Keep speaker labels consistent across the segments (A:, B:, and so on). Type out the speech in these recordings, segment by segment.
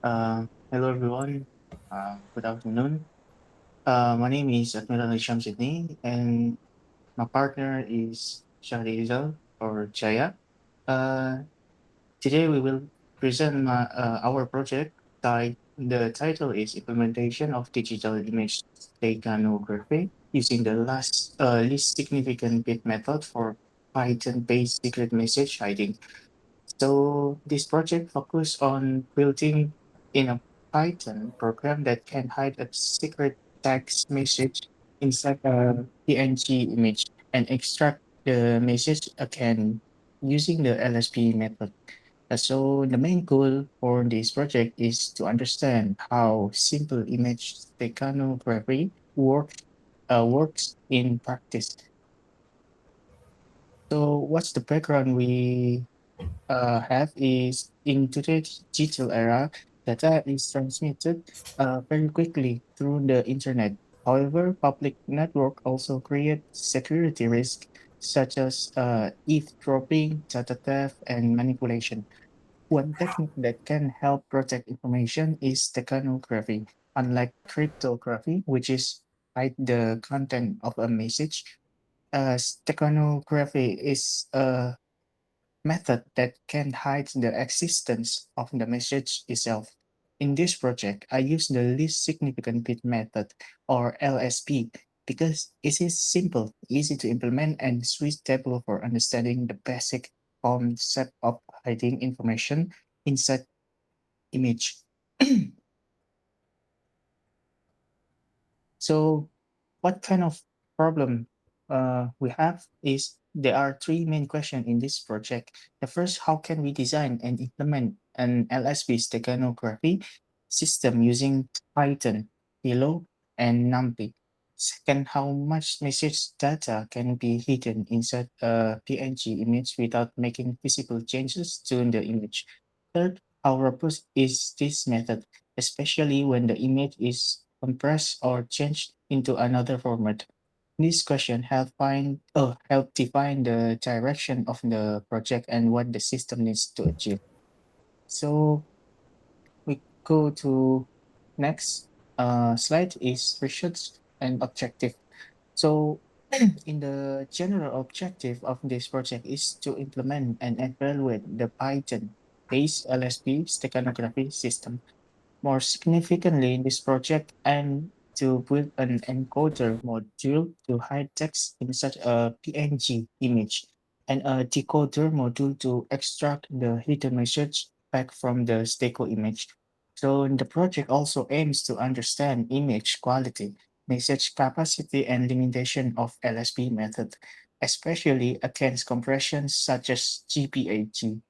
A: Hello everyone. Good afternoon. My name is Admiral Hisham Sydney, and my partner is Shahrizal or Jaya. Uh, Today we will present our project. The title is Implementation of Digital Image Steganography using the least significant bit method for Python-based secret message hiding. So this project focused on building in a Python program that can hide a secret text message inside a PNG image and extract the message again using the LSB method. So the main goal for this project is to understand how simple image steganography works in practice. So what's the background we have is in today's digital era, data is transmitted very quickly through the internet. However, public network also create security risks such as eavesdropping, data theft, and manipulation. One technique that can help protect information is steganography. Unlike cryptography, which is hide the content of a message, steganography is a method that can hide the existence of the message itself. In this project, I use the least significant bit method or LSB because it is simple, easy to implement, and suitable for understanding the basic concept of hiding information inside image. So what kind of problem we have is there are three main questions in this project. The first, how can we design and implement an LSB steganography system using Python, Pillow, and NumPy? Second, how much message data can be hidden inside a PNG image without making visible changes to the image? Third, how robust is this method, especially when the image is compressed or changed into another format? This question help define the direction of the project and what the system needs to achieve. So we go to next slide is research and objective. So in the general objective of this project is to implement and evaluate the Python-based LSB steganography system. More significantly, in this project, and to build an encoder module to hide text in such a PNG image, and a decoder module to extract the hidden message back from the stego image. So the project also aims to understand image quality, message capacity, and limitation of LSB method, especially against compressions such as GPAG.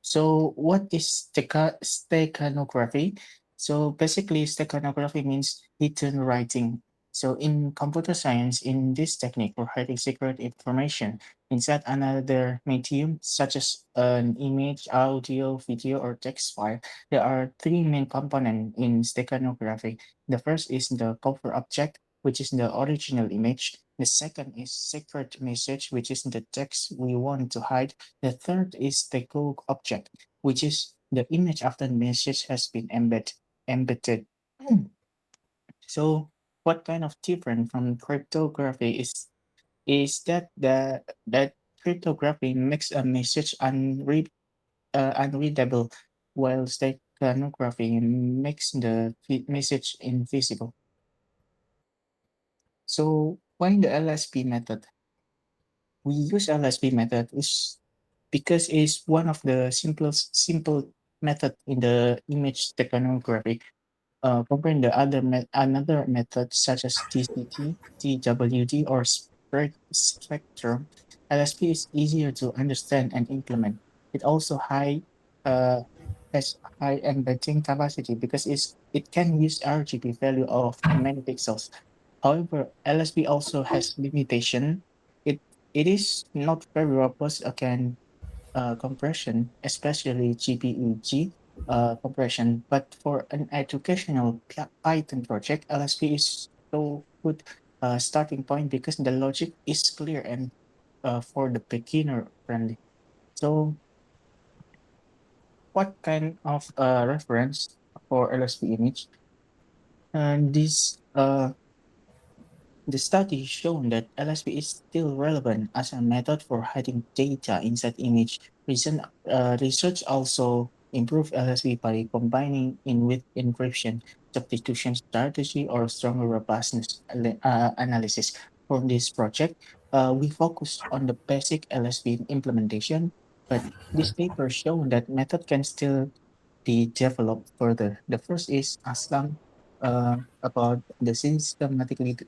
A: So what is steganography? So basically steganography means hidden writing. So in computer science, in this technique, we're hiding secret information inside another medium, such as an image, audio, video, or text file. There are three main components in steganography. The first is the cover object, which is the original image. The second is secret message, which is the text we want to hide. The third is the go object, which is the image after the message has been embedded. So what kind of different from cryptography is that that cryptography makes a message unreadable, while steganography makes the message invisible. So why the LSP method? We use LSP method is because it's one of the simple method in the image steganography. Comparing the another method such as TCT, TWD, or spread spectrum, LSP is easier to understand and implement. It also uh, has high embedding capacity because it can use RGB value of many pixels. However, LSP also has limitation. It it is not very robust against compression, especially GPEG compression. But for an educational Python project, LSP is so good starting point because the logic is clear and for the beginner friendly. So what kind of reference for LSP image? And the study shown that LSP is still relevant as a method for hiding data inside image. Research also improved LSP by combining in with encryption, substitution strategy, or stronger robustness analysis. For this project, we focused on the basic LSP implementation, but this paper shown that method can still be developed further. The first is Aslam about the systematically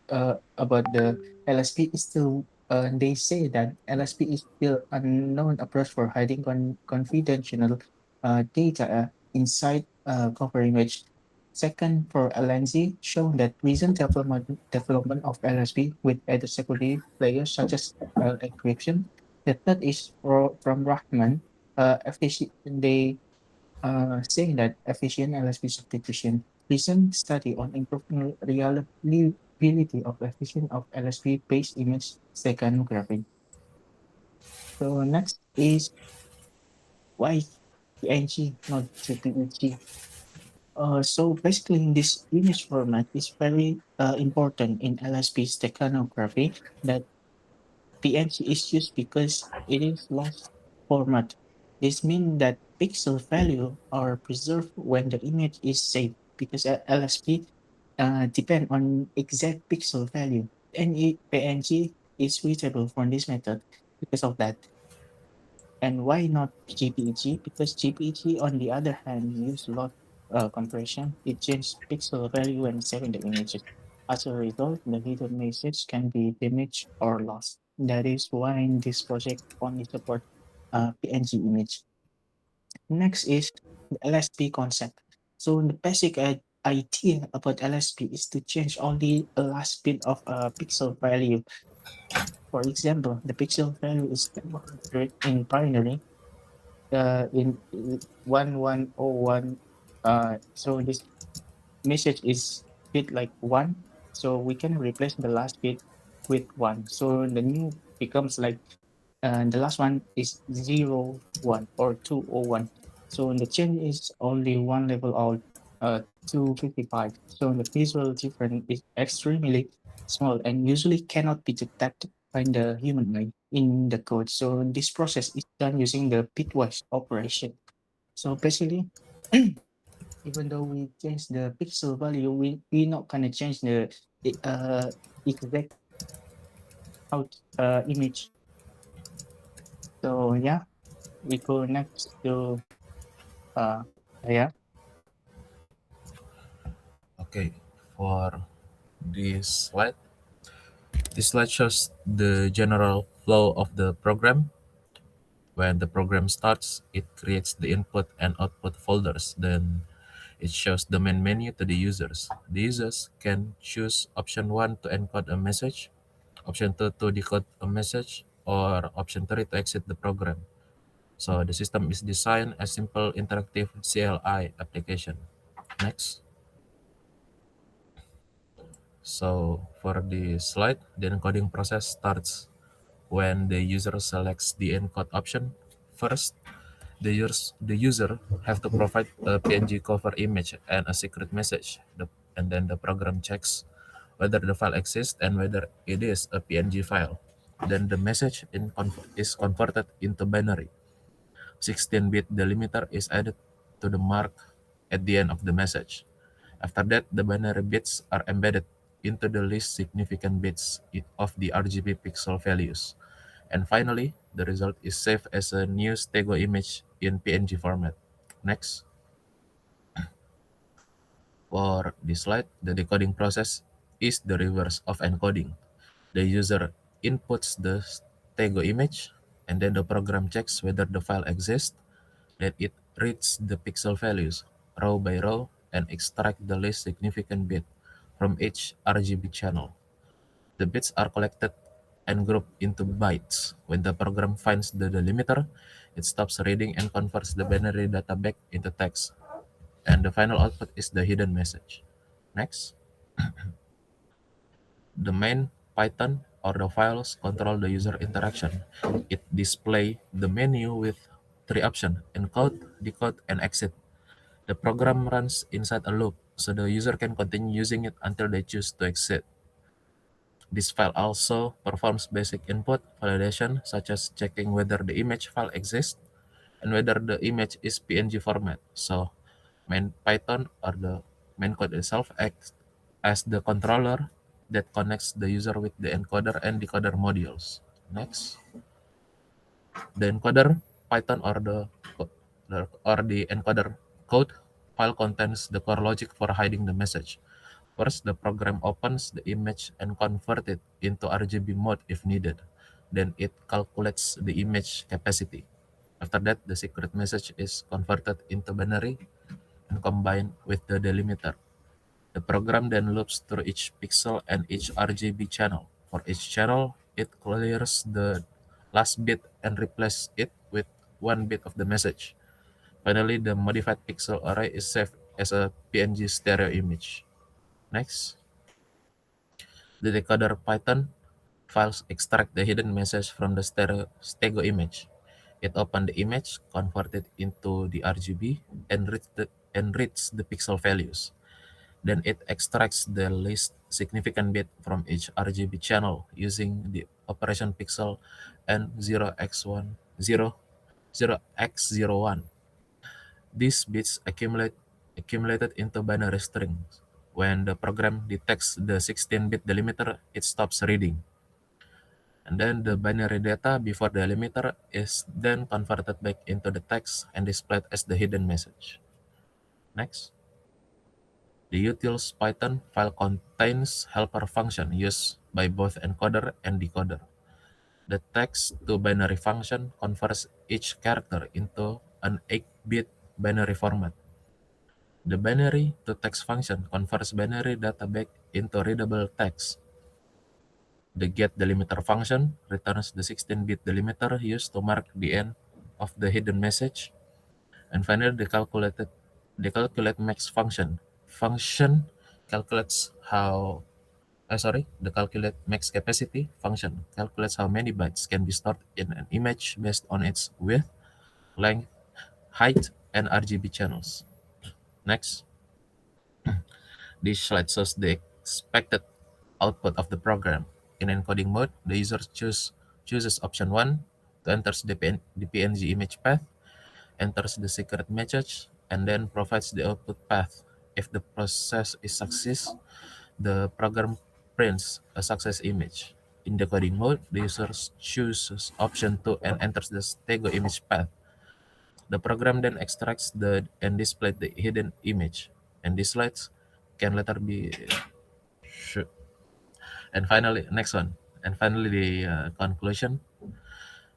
A: about the LSP is still they say that LSP is still unknown approach for hiding confidential data inside cover image. Second, for LNZ, shown that recent development of LSP with other security players such as encryption. The third is from Rahman. They saying that efficient LSP substitution. Recent study on improving reliability of efficient of LSP-based image steganography. So next is why PNG, not JPEG. So basically, in this image format is very important in LSP steganography that PNG is used because it is lost format. This means that pixel value are preserved when the image is saved because LSP depend on exact pixel value. And PNG is reachable from this method because of that. And why not JPEG? Because JPEG, on the other hand, use lot compression. It changes pixel value when saving the images. As a result, the hidden message can be damaged or lost. That is why this project only support PNG image. Next is the LSP concept. So the basic idea about LSP is to change only the last bit of a pixel value. For example, the pixel value is 100 in binary in 1101 so this message is bit like one, so we can replace the last bit with one, so the new becomes like the last one is 01 or 201. So the change is only one level out 255. So the visual difference is extremely small and usually cannot be detected by the human eye in the code. So this process is done using the bitwise operation. So basically, even though we change the pixel value, we not gonna change the uh, exact out image. So yeah, we go next to uh yeah.
B: Okay, for this slide, this slide shows the general flow of the program. When the program starts, it creates the input and output folders. Then it shows the main menu to the users. The users can choose option 1 to encode a message, option 2 to decode a message, or option 3 to exit the program. So the system is designed as simple interactive CLI application. Next. So for the slide, the encoding process starts when the user selects the encode option. First, the user have to provide a PNG cover image and a secret message, and then the program checks whether the file exists and whether it is a PNG file. Then the message is converted into binary. 16-bit delimiter is added to the mark at the end of the message. After that, the binary bits are embedded into the least significant bits of the RGB pixel values. And finally, the result is saved as a new stego image in PNG format. Next, for this slide, the decoding process is the reverse of encoding. The user inputs the stego image, and then the program checks whether the file exists. Then it reads the pixel values row by row and extract the least significant bit from each RGB channel. The bits are collected and grouped into bytes. When the program finds the delimiter, it stops reading and converts the binary data back into text. And the final output is the hidden message. Next, the main Python or the files control the user interaction. It displays the menu with three options: encode, decode, and exit. The program runs inside a loop, so the user can continue using it until they choose to exit. This file also performs basic input validation, such as checking whether the image file exists and whether the image is PNG format. So main Python or the main code itself acts as the controller that connects the user with the encoder and decoder modules. Next, the encoder Python or the encoder code file contains the core logic for hiding the message. First, the program opens the image and converts it into RGB mode if needed. Then it calculates the image capacity. After that, the secret message is converted into binary and combined with the delimiter. The program then loops through each pixel and each RGB channel. For each channel, it clears the last bit and replaces it with one bit of the message. Finally, the modified pixel array is saved as a PNG stereo image. Next, the decoder Python files extract the hidden message from the stego image. It opens the image, converts it into the RGB, and reads the pixel values. Then it extracts the least significant bit from each RGB channel using the operation pixel and 0x1, 0x01. These bits accumulated into binary strings. When the program detects the 16-bit delimiter, it stops reading. And then the binary data before the delimiter is then converted back into the text and displayed as the hidden message. Next. The utils Python file contains helper function used by both encoder and decoder. The text to binary function converts each character into an 8-bit binary format. The binary to text function converts binary data back into readable text. The get delimiter function returns the 16-bit delimiter used to mark the end of the hidden message. And finally, the calculate max function calculates how the calculate max capacity function calculates how many bytes can be stored in an image based on its width, length, height, and RGB channels. Next, this slide shows the expected output of the program. In encoding mode, the user chooses option 1 to enter the PNG image path, enters the secret message, and then provides the output path. If the process is success, the program prints a success image. In decoding mode, the user chooses option 2 and enters the stego image path. The program then extracts and displays the hidden image, and these slides can later be sh- and finally next one. And finally, the conclusion.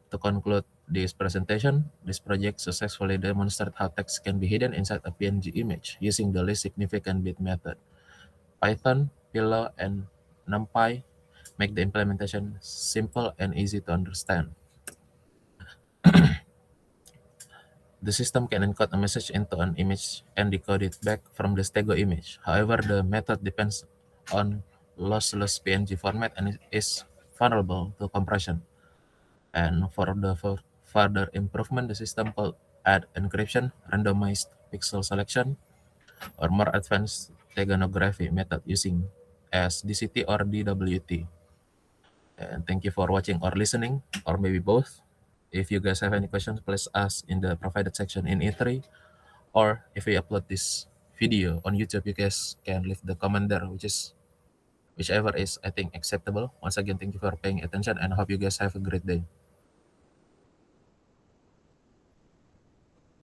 B: To conclude this presentation, this project successfully demonstrates how text can be hidden inside a PNG image using the least significant bit method. Python, Pillow, and NumPy make the implementation simple and easy to understand. The system can encode a message into an image and decode it back from the stego image. However, the method depends on lossless PNG format and is vulnerable to compression. And for the further improvement, the system could add encryption, randomized pixel selection, or more advanced steganography method using SDCT or DWT. And thank you for watching or listening, or maybe both. If you guys have any questions, please ask in the provided section in E3, or if we upload this video on YouTube, you guys can leave the comment there, whichever is I think acceptable. Once again, thank you for paying attention, and I hope you guys have a great day.